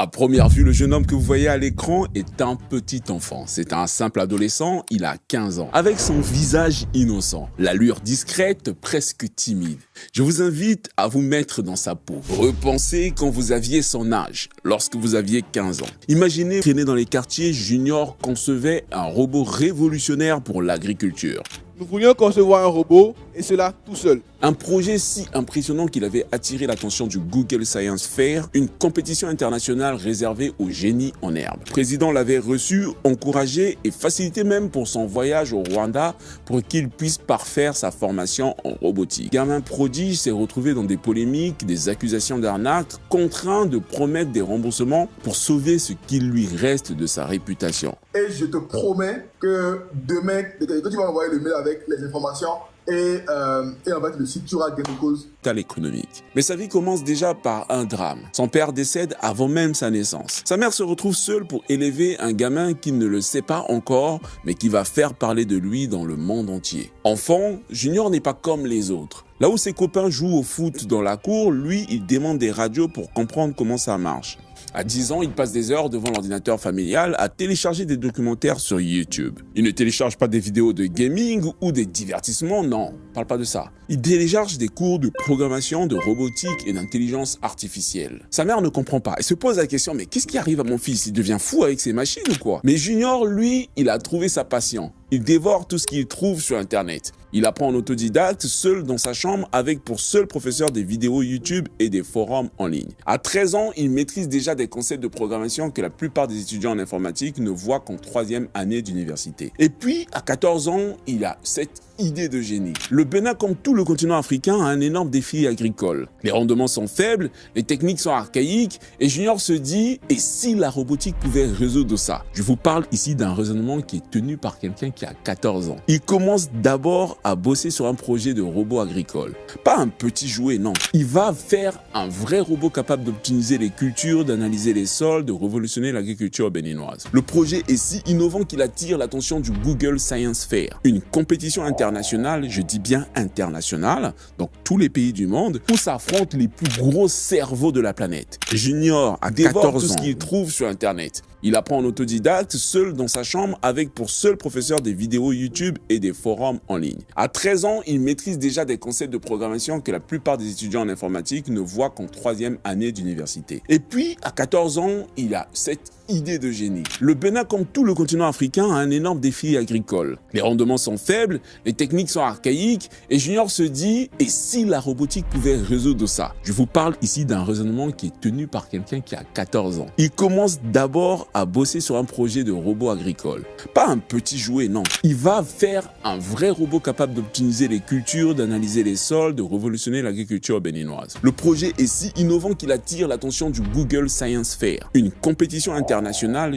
À première vue, le jeune homme que vous voyez à l'écran est un petit enfant. C'est un simple adolescent, il a 15 ans. Avec son visage innocent, l'allure discrète, presque timide. Je vous invite à vous mettre dans sa peau. Repensez quand vous aviez son âge, lorsque vous aviez 15 ans. Imaginez traîner dans les quartiers, Junior concevait un robot révolutionnaire pour l'agriculture. Nous voulions concevoir un robot, et cela tout seul. Un projet si impressionnant qu'il avait attiré l'attention du Google Science Fair, une compétition internationale réservée aux génies en herbe. Le président l'avait reçu, encouragé et facilité même pour son voyage au Rwanda pour qu'il puisse parfaire sa formation en robotique. Gamin prodige s'est retrouvé dans des polémiques, des accusations d'arnaque, contraint de promettre des remboursements pour sauver ce qu'il lui reste de sa réputation. Et je te promets que demain, que tu vas m'envoyer le mail avec les informations et avec le site, tu auras gain de cause. Économique. Mais sa vie commence déjà par un drame. Son père décède avant même sa naissance. Sa mère se retrouve seule pour élever un gamin qui ne le sait pas encore, mais qui va faire parler de lui dans le monde entier. Enfant, Junior n'est pas comme les autres. Là où ses copains jouent au foot dans la cour, lui, il demande des radios pour comprendre comment ça marche. À 10 ans, il passe des heures devant l'ordinateur familial à télécharger des documentaires sur YouTube. Il ne télécharge pas des vidéos de gaming ou des divertissements, non, parle pas de ça. Il télécharge des cours de programmation, de robotique et d'intelligence artificielle. Sa mère ne comprend pas et se pose la question, mais qu'est-ce qui arrive à mon fils? Il devient fou avec ses machines ou quoi? Mais Junior, lui, il a trouvé sa passion. Il dévore tout ce qu'il trouve sur Internet. Il apprend en autodidacte, seul dans sa chambre, avec pour seul professeur des vidéos YouTube et des forums en ligne. À 13 ans, il maîtrise déjà des concepts de programmation que la plupart des étudiants en informatique ne voient qu'en 3e année d'université. Et puis, à 14 ans, il a cette idée de génie. Le Bénin, comme tout le continent africain, a un énorme défi agricole. Les rendements sont faibles, les techniques sont archaïques, et Junior se dit, et si la robotique pouvait résoudre ça? Je vous parle ici d'un raisonnement qui est tenu par quelqu'un qui a 14 ans. Il commence d'abord à bosser sur un projet de robot agricole. Pas un petit jouet, non. Il va faire un vrai robot capable d'optimiser les cultures, d'analyser les sols, de révolutionner l'agriculture béninoise. Le projet est si innovant qu'il attire l'attention du Google Science Fair, une compétition internationale, je dis bien internationale, donc tous les pays du monde, où s'affrontent les plus gros cerveaux de la planète. Junior a 14 ans. Tout ce qu'il trouve sur Internet. Il apprend en autodidacte, seul dans sa chambre, avec pour seul professeur des vidéos YouTube et des forums en ligne. À 13 ans, il maîtrise déjà des concepts de programmation que la plupart des étudiants en informatique ne voient qu'en 3e année d'université. Et puis, à 14 ans, il a cette idée de génie. Le Bénin, comme tout le continent africain, a un énorme défi agricole. Les rendements sont faibles, les techniques sont archaïques, et Junior se dit, et si la robotique pouvait résoudre ça? Je vous parle ici d'un raisonnement qui est tenu par quelqu'un qui a 14 ans. Il commence d'abord à bosser sur un projet de robot agricole. Pas un petit jouet, non. Il va faire un vrai robot capable d'optimiser les cultures, d'analyser les sols, de révolutionner l'agriculture béninoise. Le projet est si innovant qu'il attire l'attention du Google Science Fair, une compétition internationale,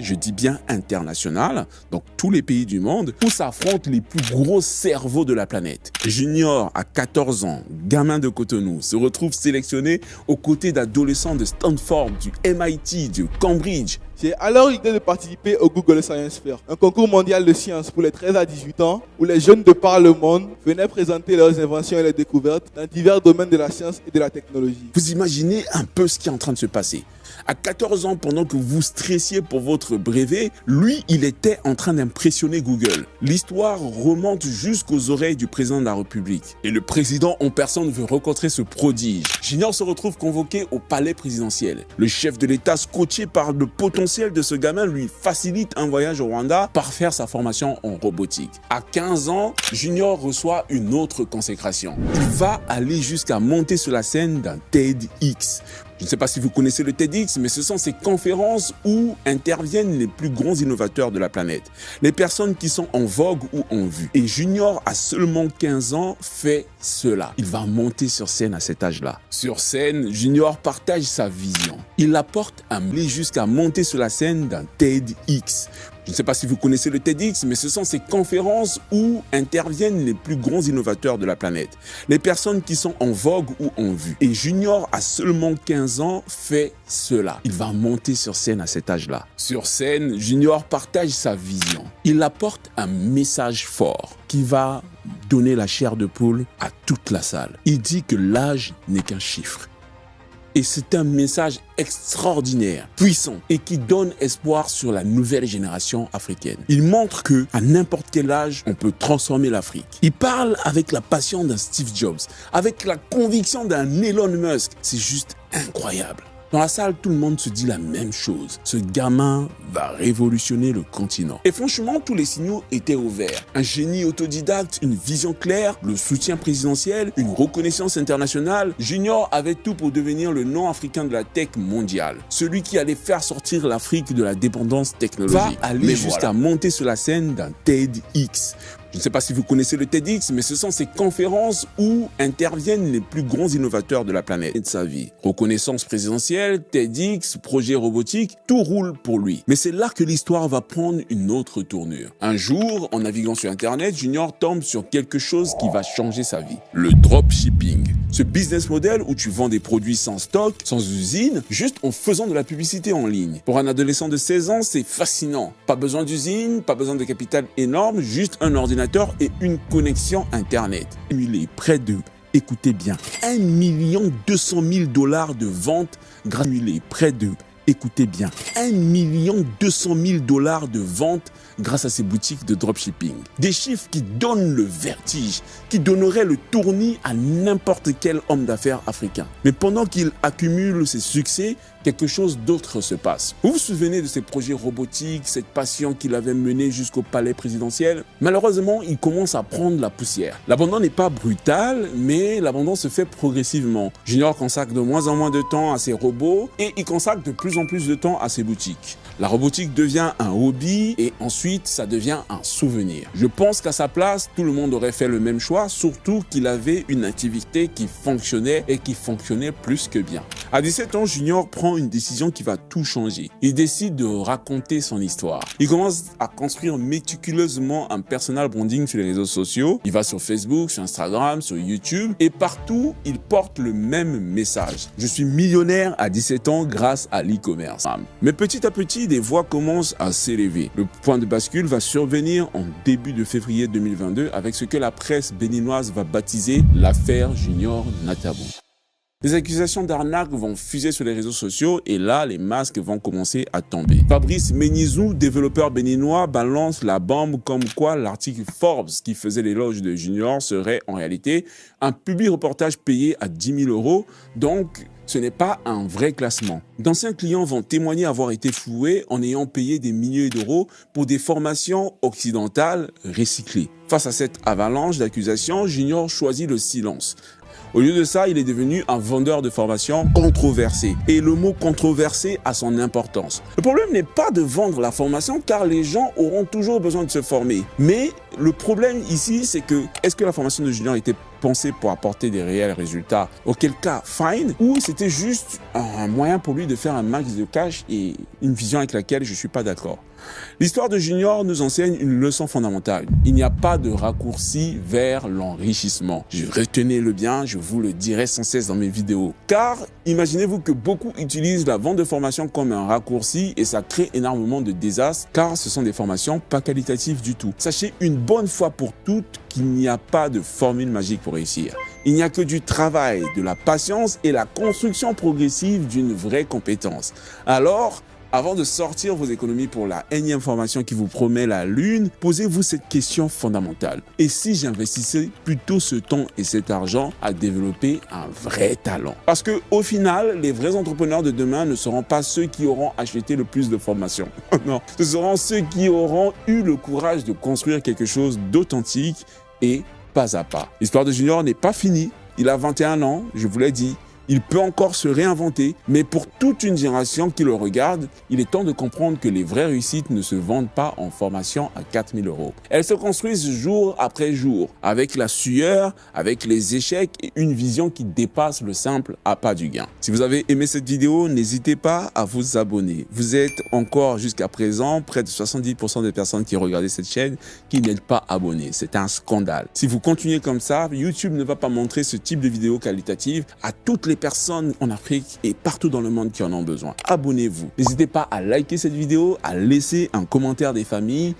je dis bien internationale, donc tous les pays du monde, où s'affrontent les plus gros cerveaux de la planète. Junior, à 14 ans, gamin de Cotonou, se retrouve sélectionné aux côtés d'adolescents de Stanford, du MIT, du Cambridge. J'ai alors l'idée de participer au Google Science Fair, un concours mondial de sciences pour les 13 à 18 ans, où les jeunes de par le monde venaient présenter leurs inventions et leurs découvertes dans divers domaines de la science et de la technologie. Vous imaginez un peu ce qui est en train de se passer. À 14 ans, pendant que vous stressiez pour votre brevet, lui, il était en train d'impressionner Google. L'histoire remonte jusqu'aux oreilles du président de la République. Et le président en personne veut rencontrer ce prodige. Junior se retrouve convoqué au palais présidentiel. Le chef de l'État, scotché par le potentiel de ce gamin, lui facilite un voyage au Rwanda pour faire sa formation en robotique. À 15 ans, Junior reçoit une autre consécration. Il va aller jusqu'à monter sur la scène d'un TEDx. Je ne sais pas si vous connaissez le TEDx, mais ce sont ces conférences où interviennent les plus grands innovateurs de la planète. Les personnes qui sont en vogue ou en vue. Et Junior, à seulement 15 ans, fait cela. Il va monter sur scène à cet âge-là. Sur scène, Junior partage sa vision. Il apporte un blé jusqu'à monter sur la scène d'un TEDx. Je ne sais pas si vous connaissez le TEDx, mais ce sont ces conférences où interviennent les plus grands innovateurs de la planète. Les personnes qui sont en vogue ou en vue. Et Junior, à seulement 15 ans, fait cela. Il va monter sur scène à cet âge-là. Sur scène, Junior partage sa vision. Il apporte un message fort qui va donner la chair de poule à toute la salle. Il dit que l'âge n'est qu'un chiffre. Et c'est un message extraordinaire, puissant et qui donne espoir sur la nouvelle génération africaine. Il montre que à n'importe quel âge, on peut transformer l'Afrique. Il parle avec la passion d'un Steve Jobs, avec la conviction d'un Elon Musk. C'est juste incroyable. Dans la salle, tout le monde se dit la même chose. Ce gamin va révolutionner le continent. Et franchement, tous les signaux étaient au vert. Un génie autodidacte, une vision claire, le soutien présidentiel, une reconnaissance internationale. Junior avait tout pour devenir le nom africain de la tech mondiale. Celui qui allait faire sortir l'Afrique de la dépendance technologique. Va aller jusqu'à monter sur la scène d'un TEDx. Je ne sais pas si vous connaissez le TEDx, mais ce sont ces conférences où interviennent les plus grands innovateurs de la planète et de sa vie. Reconnaissance présidentielle, TEDx, projet robotique, tout roule pour lui. Mais c'est là que l'histoire va prendre une autre tournure. Un jour, en naviguant sur Internet, Junior tombe sur quelque chose qui va changer sa vie. Le dropshipping. Ce business model où tu vends des produits sans stock, sans usine, juste en faisant de la publicité en ligne. Pour un adolescent de 16 ans, c'est fascinant. Pas besoin d'usine, pas besoin de capital énorme, juste un ordinateur et une connexion Internet. Il est près de, écoutez bien, 1 200 000 $ de ventes gratuites. Près de, écoutez bien, 1 200 000 $ de ventes grâce à ces boutiques de dropshipping. Des chiffres qui donnent le vertige, qui donneraient le tournis à n'importe quel homme d'affaires africain. Mais pendant qu'il accumule ses succès, quelque chose d'autre se passe. Vous vous souvenez de ces projets robotiques, cette passion qu'il avait menée jusqu'au palais présidentiel? Malheureusement, il commence à prendre la poussière. L'abandon n'est pas brutal, mais l'abandon se fait progressivement. Junior consacre de moins en moins de temps à ses robots et il consacre de plus en plus de temps à ses boutiques. La robotique devient un hobby et ensuite ça devient un souvenir. Je pense qu'à sa place, tout le monde aurait fait le même choix, surtout qu'il avait une activité qui fonctionnait et qui fonctionnait plus que bien. À 17 ans, Junior prend une décision qui va tout changer. Il décide de raconter son histoire. Il commence à construire méticuleusement un personal branding sur les réseaux sociaux. Il va sur Facebook, sur Instagram, sur YouTube et partout, il porte le même message. Je suis millionnaire à 17 ans grâce à l'e-commerce. Mais petit à petit, des voix commencent à s'élever. Le point de bascule va survenir en début de février 2022 avec ce que la presse béninoise va baptiser l'affaire Junior Natabu. Les accusations d'arnaque vont fuser sur les réseaux sociaux et là, les masques vont commencer à tomber. Fabrice Menizou, développeur béninois, balance la bombe comme quoi l'article Forbes qui faisait l'éloge de Junior serait en réalité un publi-reportage payé à 10 000 €. Donc, ce n'est pas un vrai classement. D'anciens clients vont témoigner avoir été floués en ayant payé des milliers d'euros pour des formations occidentales recyclées. Face à cette avalanche d'accusations, Junior choisit le silence. Au lieu de ça, il est devenu un vendeur de formation controversé. Et le mot controversé a son importance. Le problème n'est pas de vendre la formation car les gens auront toujours besoin de se former. Mais le problème ici, c'est que est-ce que la formation de Junior était pensée pour apporter des réels résultats? Auquel cas, fine. Ou c'était juste un moyen pour lui de faire un max de cash et une vision avec laquelle je ne suis pas d'accord. L'histoire de Junior nous enseigne une leçon fondamentale. Il n'y a pas de raccourci vers l'enrichissement. Retenez-le bien, je vous le dirai sans cesse dans mes vidéos. Car imaginez-vous que beaucoup utilisent la vente de formation comme un raccourci et ça crée énormément de désastres car ce sont des formations pas qualitatives du tout. Sachez une bonne fois pour toutes qu'il n'y a pas de formule magique pour réussir. Il n'y a que du travail, de la patience et la construction progressive d'une vraie compétence. Alors, avant de sortir vos économies pour la énième formation qui vous promet la lune, posez-vous cette question fondamentale. Et si j'investissais plutôt ce temps et cet argent à développer un vrai talent? Parce que au final, les vrais entrepreneurs de demain ne seront pas ceux qui auront acheté le plus de formations. Non, ce seront ceux qui auront eu le courage de construire quelque chose d'authentique et pas à pas. L'histoire de Junior n'est pas finie. Il a 21 ans, je vous l'ai dit. Il peut encore se réinventer, mais pour toute une génération qui le regarde, il est temps de comprendre que les vraies réussites ne se vendent pas en formation à 4 000 €. Elles se construisent jour après jour, avec la sueur, avec les échecs et une vision qui dépasse le simple appât du gain. Si vous avez aimé cette vidéo, n'hésitez pas à vous abonner. Vous êtes encore jusqu'à présent près de 70% des personnes qui regardent cette chaîne qui n'êtes pas abonnées. C'est un scandale. Si vous continuez comme ça, YouTube ne va pas montrer ce type de vidéos qualitatives à toutes les personnes en Afrique et partout dans le monde qui en ont besoin. Abonnez-vous. N'hésitez pas à liker cette vidéo, à laisser un commentaire des familles.